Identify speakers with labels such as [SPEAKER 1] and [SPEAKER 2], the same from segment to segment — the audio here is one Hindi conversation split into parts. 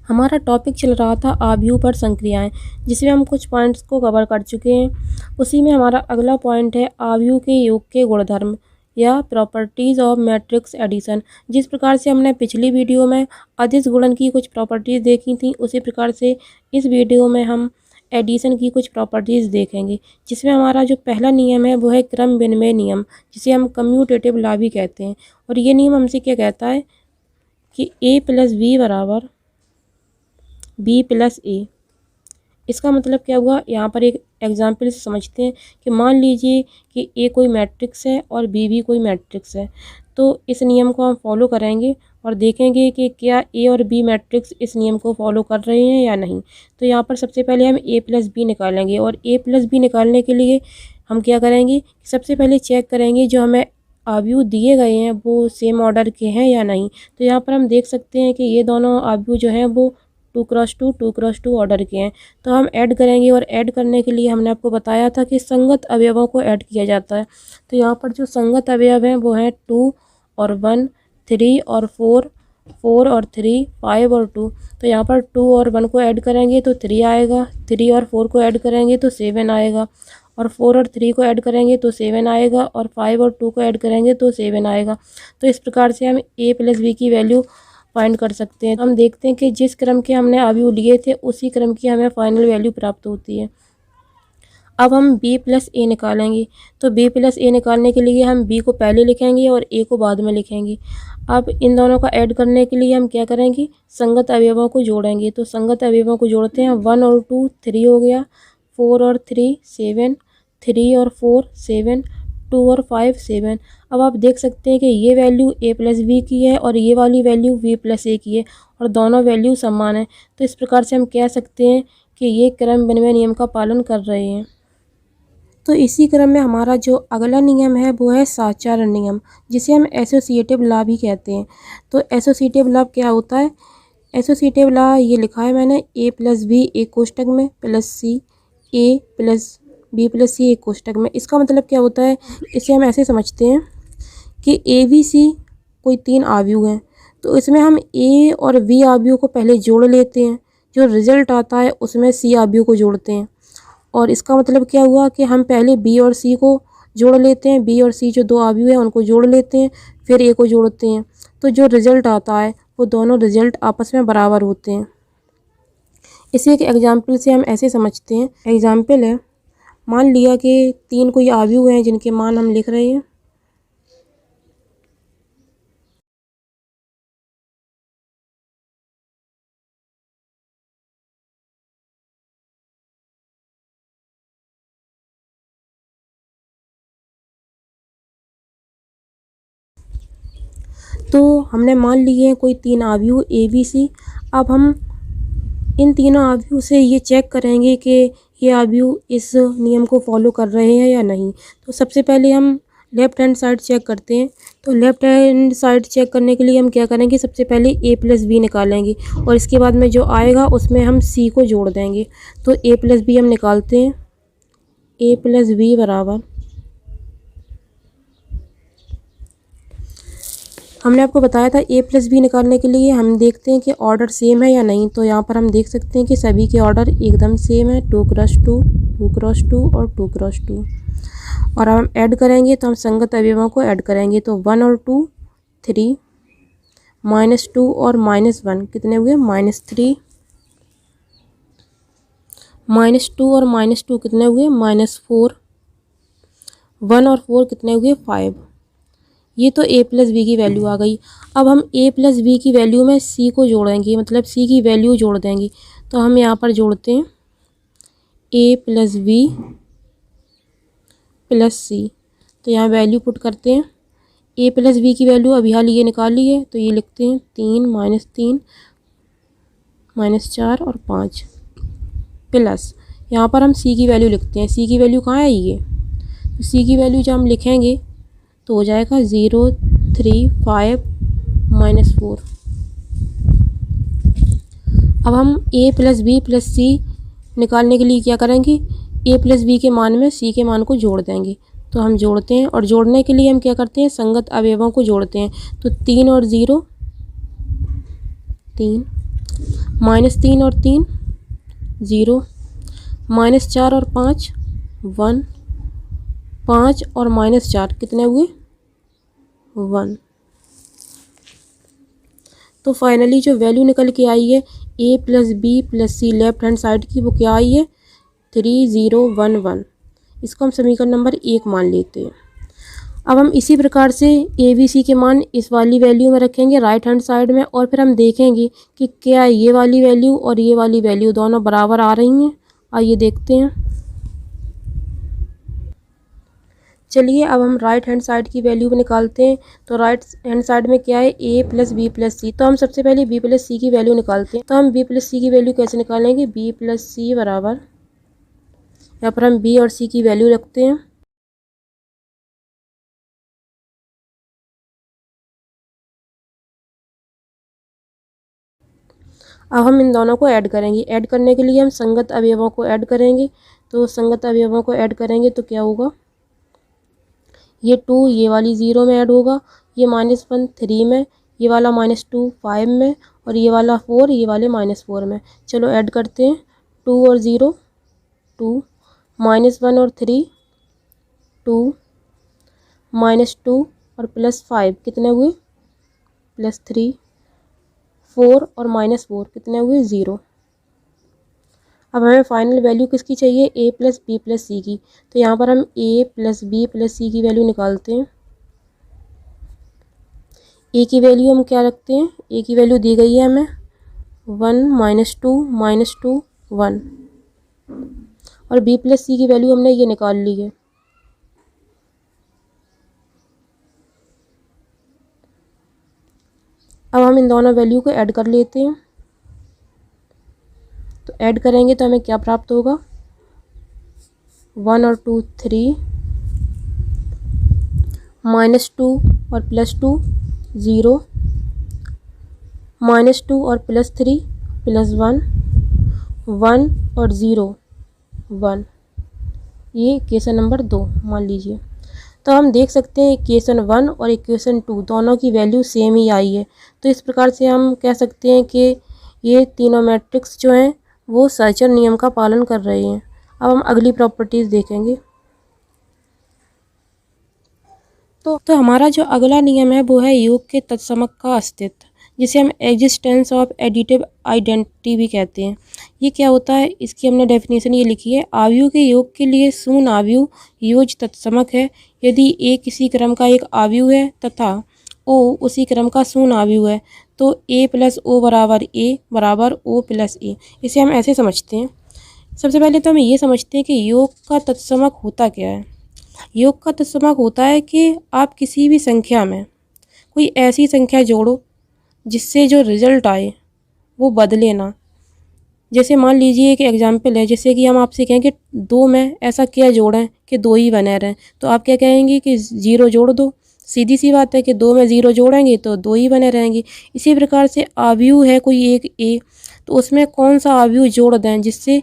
[SPEAKER 1] हमारा टॉपिक चल रहा था आव्यूह पर संक्रियाएं, जिसमें हम कुछ पॉइंट्स को कवर कर चुके हैं। उसी में हमारा अगला पॉइंट है आव्यूह के योग के गुणधर्म या प्रॉपर्टीज़ ऑफ मैट्रिक्स एडिशन। जिस प्रकार से हमने पिछली वीडियो में अदिश गुणन की कुछ प्रॉपर्टीज़ देखी थी, उसी प्रकार से इस वीडियो में हम एडिशन की कुछ प्रॉपर्टीज़ देखेंगे, जिसमें हमारा जो पहला नियम है वो है क्रम विनिमय नियम, जिसे हम कम्यूटेटिव लॉ भी कहते हैं। और ये नियम हमसे क्या कहता है कि a प्लस बी बराबर बी प्लस ए। इसका मतलब क्या हुआ, यहाँ पर एक एग्जाम्पल से समझते हैं कि मान लीजिए कि ए कोई मैट्रिक्स है और बी भी कोई मैट्रिक्स है। तो इस नियम को हम फॉलो करेंगे और देखेंगे कि क्या ए और बी मैट्रिक्स इस नियम को फॉलो कर रहे हैं या नहीं। तो यहाँ पर सबसे पहले हम ए प्लस बी निकालेंगे, और ए प्लस बी निकालने के लिए हम क्या करेंगे, सबसे पहले चेक करेंगे जो हमें आव्यूह दिए गए हैं वो सेम ऑर्डर के हैं या नहीं। तो यहाँ पर हम देख सकते हैं कि ये दोनों आव्यूह जो हैं वो 2x2 ऑर्डर के हैं। तो हम ऐड करेंगे, और ऐड करने के लिए हमने आपको बताया था कि संगत अवयवों को ऐड किया जाता है। तो यहाँ पर जो संगत अवयव हैं वो हैं 2 और 1, 3 और 4, 4 और 3, 5 और 2। तो यहाँ पर 2 और 1 को ऐड करेंगे तो 3 आएगा, 3 और 4 को ऐड करेंगे तो 7 आएगा, और 4 और 3 को ऐड करेंगे तो 7 आएगा, और 5 और 2 को ऐड करेंगे तो 7 आएगा। तो इस प्रकार से हम a प्लस बी की वैल्यू फाइंड कर सकते हैं। हम देखते हैं कि जिस क्रम के हमने अवयव लिए थे उसी क्रम की हमें फाइनल वैल्यू प्राप्त होती है। अब हम b प्लस ए निकालेंगे। तो b प्लस ए निकालने के लिए हम b को पहले लिखेंगे और a को बाद में लिखेंगे। अब इन दोनों का ऐड करने के लिए हम क्या करेंगे, संगत अवयवों को जोड़ेंगे। तो संगत अवयवों को जोड़ते हैं, 1 और 2 3 हो गया, 4 और 3 7, 3 और 4 7, 2 और 5 7। अब आप देख सकते हैं कि ये वैल्यू a प्लस बी की है और ये वाली वैल्यू b प्लस ए की है, और दोनों वैल्यू समान है। तो इस प्रकार से हम कह सकते हैं कि ये क्रम विनिमय नियम का पालन कर रहे हैं। तो इसी क्रम में हमारा जो अगला नियम है वो है साचार नियम, जिसे हम एसोसिएटिव लॉ भी कहते हैं। तो एसोसिएटिव लॉ क्या होता है, एसोसिएटिव लॉ ये लिखा है मैंने, a प्लस बी एक कोष्टक में plus C a plus B plus C एक कोष्टक में। इसका मतलब क्या होता है, इसे हम ऐसे समझते हैं कि ए बी सी कोई 3 आव्यूह हैं। तो इसमें हम a और b आव्यूह को पहले जोड़ लेते हैं, जो रिजल्ट आता है उसमें c आव्यूह को जोड़ते हैं। और इसका मतलब क्या हुआ कि हम पहले b और c को जोड़ लेते हैं, b और c जो 2 आव्यूह हैं उनको जोड़ लेते हैं, फिर a को जोड़ते हैं। तो जो रिजल्ट आता है वो दोनों रिजल्ट आपस में बराबर होते हैं। इसे एक एग्जाम्पल से हम ऐसे समझते हैं। एग्जाम्पल है, मान लिया कि 3 कोई आव्यूह हैं जिनके मान हम लिख रहे हैं। तो हमने मान लिए हैं कोई 3 आव्यूह ए बी सी। अब हम इन तीनों आव्यूह से ये चेक करेंगे कि ये आव्यूह इस नियम को फॉलो कर रहे हैं या नहीं। तो सबसे पहले हम लेफ़्ट हैंड साइड चेक करते हैं। तो लेफ़्ट हैंड साइड चेक करने के लिए हम क्या करेंगे, सबसे पहले a प्लस बी निकालेंगे, और इसके बाद में जो आएगा उसमें हम c को जोड़ देंगे। तो a प्लस बी हम निकालते हैं, a प्लस बी बराबर, हमने आपको बताया था a प्लस बी निकालने के लिए हम देखते हैं कि ऑर्डर सेम है या नहीं। तो यहाँ पर हम देख सकते हैं कि सभी के ऑर्डर एकदम सेम है, 2x2, 2x2 और 2x2। और हम ऐड करेंगे तो हम संगत अवयवों को ऐड करेंगे। तो 1 और 2 3, -2 और -1 कितने हुए, -3, -2 और -2 कितने हुए, -4, 1 और 4 कितने हुए, 5। ये तो a प्लस बी की वैल्यू आ गई। अब हम a प्लस बी की वैल्यू में c को जोड़ेंगे, मतलब c की वैल्यू जोड़ देंगे। तो हम यहाँ पर जोड़ते हैं a प्लस बी प्लस सी। तो यहाँ वैल्यू पुट करते हैं, a प्लस बी की वैल्यू अभी हाल ये निकाल ली है, तो ये लिखते हैं 3 -3 -4 और 5 प्लस, यहाँ पर हम c की वैल्यू लिखते हैं। c की वैल्यू कहाँ है, ये तो c की वैल्यू जब हम लिखेंगे तो हो जाएगा 0 3 5 -4। अब हम a प्लस बी प्लस सी निकालने के लिए क्या करेंगे, a प्लस बी के मान में c के मान को जोड़ देंगे। तो हम जोड़ते हैं, और जोड़ने के लिए हम क्या करते हैं, संगत अवयवों को जोड़ते हैं। तो 3 और 0 3। -3 और 3 0, -4 और 5 1, 5 और -4 कितने हुए 1। तो फाइनली जो वैल्यू निकल के आई है a + b + c left hand side की, वो क्या आई है 3011। इसको हम समीकरण नंबर 1 मान लेते हैं। अब हम इसी प्रकार से ए बी सी के मान इस वाली वैल्यू में रखेंगे राइट हैंड साइड में, और फिर हम देखेंगे कि क्या ये वाली वैल्यू और ये वाली वैल्यू दोनों बराबर आ रही हैं। आइए देखते हैं। चलिए अब हम राइट हैंड साइड की वैल्यू निकालते हैं। तो राइट हैंड साइड में क्या है a + b + c। तो हम सबसे पहले b + c की वैल्यू निकालते हैं। तो हम b + c की वैल्यू कैसे निकालेंगे, b + c बराबर, यहाँ पर हम b और c की वैल्यू रखते हैं। अब हम इन दोनों को ऐड करेंगे। ऐड करने के लिए हम संगत अवयवों को ऐड करेंगे। तो संगत अवयवों को ऐड करेंगे तो क्या होगा, ये 2 ये वाली 0 में ऐड होगा, ये -1 3 में, ये वाला -2 5 में, और ये वाला 4 ये वाले -4 में। चलो ऐड करते हैं। 2 और 0 2, -1 और 3 2, -2 और +5 कितने हुए +3, 4 और -4 कितने हुए 0। अब हमें फाइनल वैल्यू किसकी चाहिए, a + b + c की। तो यहाँ पर हम a + b + c की वैल्यू निकालते हैं। a की वैल्यू हम क्या रखते हैं, a की वैल्यू दी गई है हमें 1 -2 -2 1, और b + c की वैल्यू हमने ये निकाल ली है। अब हम इन दोनों वैल्यू को ऐड कर लेते हैं। तो ऐड करेंगे तो हमें क्या प्राप्त होगा, 1 और 2 3, -2 और +2 0, -2 और +3 +1, 1 और 0 1। ये इक्वेशन नंबर 2 मान लीजिए। तो हम देख सकते हैं इक्वेशन 1 और इक्वेशन 2 दोनों की वैल्यू सेम ही आई है। तो इस प्रकार से हम कह सकते हैं कि ये तीनों मैट्रिक्स जो हैं वो सर्चर नियम का पालन कर रहे हैं। अब हम अगली प्रॉपर्टीज़ देखेंगे। तो हमारा जो अगला नियम है वो है योग के तत्समक का अस्तित्व, जिसे हम एग्जिस्टेंस ऑफ एडिटिव आइडेंटिटी भी कहते हैं। ये क्या होता है, इसकी हमने डेफिनेशन ये लिखी है, आव्यूह के योग के लिए शून्य आव्यूह योज तत्समक है यदि a किसी क्रम का एक आव्यूह है तथा o उसी क्रम का शून्य आव्यूह है, तो a + o बराबर a बराबर o + a। इसे हम ऐसे समझते हैं। सबसे पहले तो हम ये समझते हैं कि योग का तत्समक होता क्या है। योग का तत्समक होता है कि आप किसी भी संख्या में कोई ऐसी संख्या जोड़ो जिससे जो रिजल्ट आए वो बदले ना। जैसे मान लीजिए एक एग्जाम्पल है, जैसे कि हम आपसे कहें कि 2 में ऐसा क्या जोड़ें कि 2 ही बने रहें, तो आप क्या कहेंगे कि 0 जोड़ दो। सीधी सी बात है कि 2 में 0 जोड़ेंगे तो 2 ही बने रहेंगे। इसी प्रकार से आव्यूह है कोई एक a, तो उसमें कौन सा आव्यूह जोड़ दें जिससे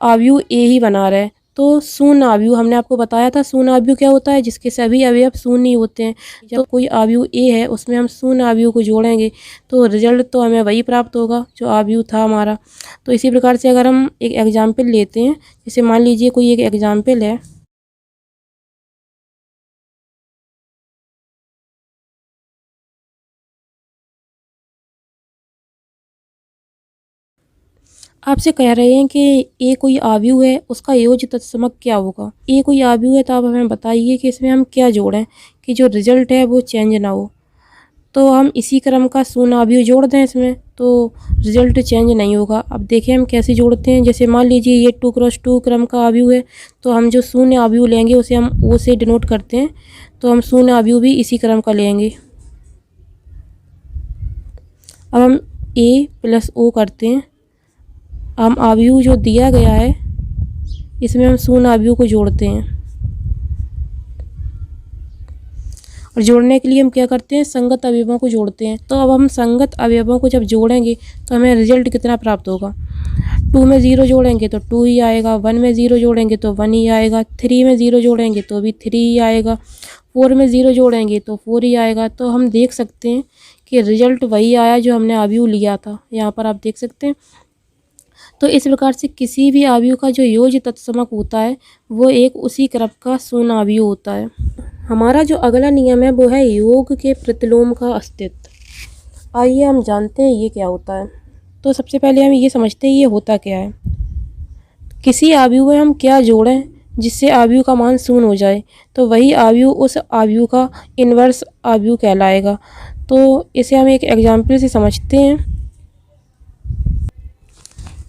[SPEAKER 1] आव्यूह a ही बना रहे। तो शून्य आव्यूह हमने आपको बताया था, शून्य आव्यूह क्या होता है, जिसके सभी अवयव शून्य ही होते हैं। जब कोई आव्यूह a है उसमें हम शून्य आव्यूह को जोड़ेंगे तो रिजल्ट तो हमें वही प्राप्त होगा जो आव्यूह था हमारा। तो इसी प्रकार से अगर हम एक एग्जाम्पल लेते हैं, जैसे मान लीजिए कोई एक एग्जाम्पल है, आपसे कह रहे हैं कि ए कोई आव्यूह है, उसका योज तत्समक क्या होगा। ए कोई आव्यूह है तो आप हमें बताइए कि इसमें हम क्या जोड़ें कि जो रिजल्ट है वो चेंज ना हो। तो हम इसी क्रम का शून्य आव्यूह जोड़ दें इसमें, तो रिजल्ट चेंज नहीं होगा। अब देखें हम कैसे जोड़ते हैं। जैसे मान लीजिए ये 2 × 2 क्रम का आव्यूह है, तो हम जो शून्य आव्यूह लेंगे उसे हम ओ से डिनोट करते हैं, तो हम शून्य आव्यूह भी इसी क्रम का लेंगे। अब हम a + o करते हैं। हम आव्यूह जो दिया गया है इसमें हम शून्य आव्यूह को जोड़ते हैं, और जोड़ने के लिए हम क्या करते हैं, संगत अवयवों को जोड़ते हैं। तो अब हम संगत अवयवों को जब जोड़ेंगे तो हमें रिजल्ट कितना प्राप्त होगा। 2 में 0 जोड़ेंगे तो 2 ही आएगा, 1 में 0 जोड़ेंगे तो 1 ही आएगा, 3 में 0 जोड़ेंगे तो भी 3 ही आएगा, 4 में 0 जोड़ेंगे तो 4 ही आएगा। तो हम देख सकते हैं कि रिजल्ट वही आया जो हमने आव्यूह लिया था। यहाँ पर आप देख सकते हैं। तो इस प्रकार से किसी भी आव्यूह का जो योज्य तत्समक होता है वो एक उसी क्रम का शून्य आव्यूह होता है। हमारा जो अगला नियम है वो है योग के प्रतिलोम का अस्तित्व। आइए हम जानते हैं ये क्या होता है। तो सबसे पहले हम ये समझते हैं ये होता क्या है। किसी आव्यूह में हम क्या जोड़ें जिससे आव्यूह का मान शून्य हो जाए, तो वही आव्यूह उस आव्यूह का इन्वर्स आव्यूह कहलाएगा। तो इसे हम एक एग्जाम्पल से समझते हैं।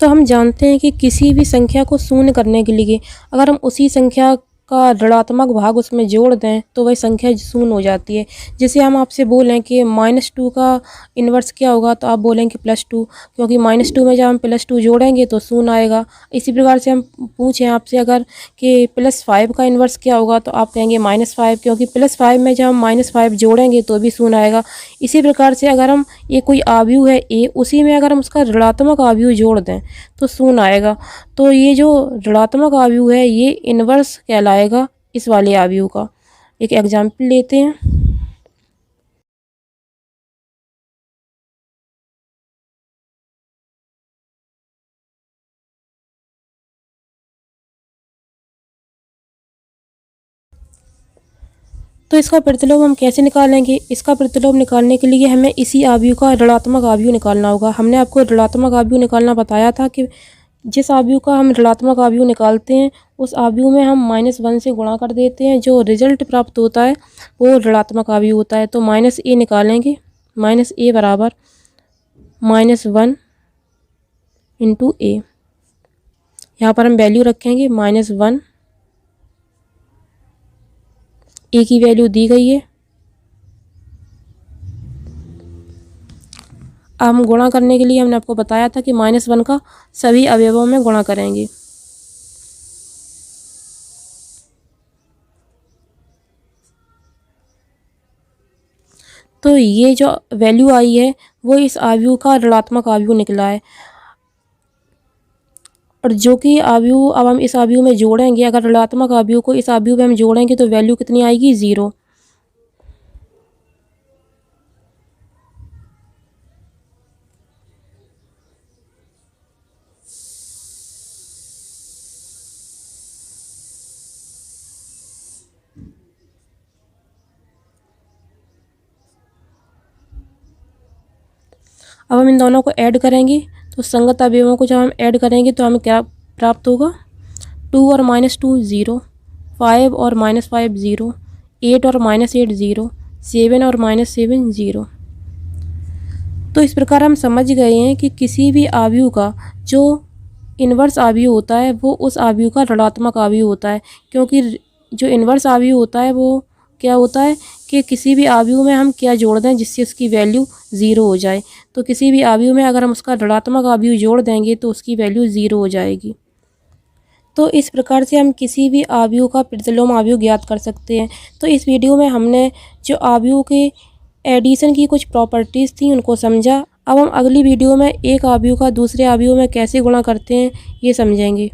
[SPEAKER 1] तो हम जानते हैं कि किसी भी संख्या को शून्य करने के लिए अगर हम उसी संख्या का ऋणात्मक भाग उसमें जोड़ दें तो वही संख्या शून्य हो जाती है। जैसे हम आपसे बोलें कि -2 का इन्वर्स क्या होगा, तो आप बोलें कि +2, क्योंकि -2 में जब हम +2 जोड़ेंगे तो शून्य आएगा। इसी प्रकार से हम पूछें आपसे अगर कि +5 का इन्वर्स क्या होगा, तो आप कहेंगे -5, क्योंकि +5 में जब हम -5 जोड़ेंगे तो भी शून्य आएगा। इसी प्रकार से अगर हम ये कोई आव्यूह है ए, उसी में अगर हम उसका ऋणात्मक आव्यूह जोड़ दें तो शून्य आएगा। तो ये जो ऋणात्मक आव्यूह है ये इन्वर्स कहलाएगा इस वाले आव्यूह का। एक एग्जाम्पल लेते हैं। तो इसका प्रतिलोम हम कैसे निकालेंगे? इसका प्रतिलोम निकालने के लिए हमें इसी आव्यूह का ऋणात्मक आव्यूह निकालना होगा। हमने आपको ऋणात्मक आव्यूह निकालना बताया था कि जिस आव्यूह का हम ऋणात्मक आव्यूह निकालते हैं उस आव्यूह में हम -1 से गुणा कर देते हैं। जो रिजल्ट प्राप्त होता है वो ऋणात्मक आव्यूह होता है। तो -a निकालेंगे। -a बराबर -1 इंटू a। यहाँ पर हम वैल्यू रखेंगे -1। ए की वैल्यू दी गई है। अब हम गुणा करने के लिए हमने आपको बताया था कि -1 का सभी अवयवों में गुणा करेंगे। तो ये जो वैल्यू आई है वो इस आव्यूह का ऋणात्मक आव्यूह निकला है। और जो कि आव्यूह अब हम इस आव्यूह में जोड़ेंगे, अगर ऋणात्मक आव्यूह को इस आव्यूह में हम जोड़ेंगे तो वैल्यू कितनी आएगी? 0। अब हम इन दोनों को ऐड करेंगे तो संगत अवयवों को जब हम ऐड करेंगे तो हमें क्या प्राप्त होगा? 2 और -2 0, 5 और -5 0, 8 और -8 0, 7 और -7 0। तो इस प्रकार हम समझ गए हैं कि किसी भी आव्यूह का जो इन्वर्स आव्यूह होता है वो उस आव्यूह का ऋणात्मक आव्यूह होता है। क्योंकि जो इन्वर्स आव्यूह होता है वो क्या होता है कि किसी भी आव्यूह में हम क्या जोड़ दें जिससे उसकी वैल्यू 0 हो जाए। तो किसी भी आव्यूह में अगर हम उसका ऋणात्मक आव्यूह जोड़ देंगे तो उसकी वैल्यू 0 हो जाएगी। तो इस प्रकार से हम किसी भी आव्यूह का प्रतिलोम आव्यूह ज्ञात कर सकते हैं। तो इस वीडियो में हमने जो आव्यूह के एडिशन की कुछ प्रॉपर्टीज़ थी उनको समझा। अब हम अगली वीडियो में एक आव्यूह का दूसरे आव्यूह में कैसे गुणा करते हैं ये समझेंगे।